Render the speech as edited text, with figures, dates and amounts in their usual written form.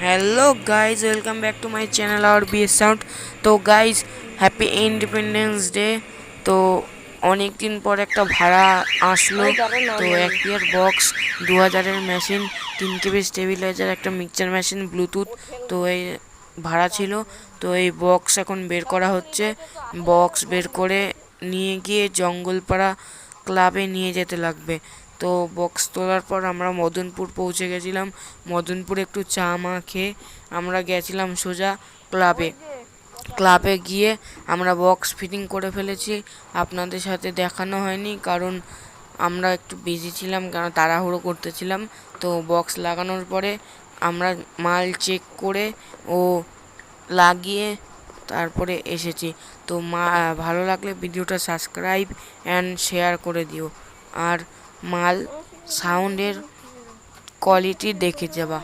Hello guys, welcome back to my channel और B S sound. तो guys, happy independence day. তো অনেক দিন পর একটা ভাড়া আসলো। তো এক ইয়ার বক্স, 2000-এর মেশিন, 3 KB স্টেবিলাইজার, একটা মিক্সচার মেশিন, ব্লুটুথ। তো এই ভাড়া ছিল। তো এই বক্স এখন বের করা হচ্ছে। বক্স বের করে নিয়ে গিয়ে জঙ্গলপাড়া ক্লাবে নিয়ে যেতে লাগবে। তো বক্স তোলার পর আমরা মদনপুর পৌঁছে গেছিলাম। মদনপুরে একটু চা মা খেয়ে আমরা গেছিলাম সোজা ক্লাবে। ক্লাবে গিয়ে আমরা বক্স ফিটিং করে ফেলেছি। আপনাদের সাথে দেখানো হয়নি কারণ আমরা একটু বিজি ছিলাম, কারণ তাড়াহুড়ো করতেছিলাম। তো বক্স লাগানোর পরে আমরা মাল চেক করে ও লাগিয়ে তারপরে এসেছি। তো ভালো লাগলে ভিডিওটা সাবস্ক্রাইব অ্যান্ড শেয়ার করে দিও। আর মাল সাউন্ডের কোয়ালিটি দেখে যাবা।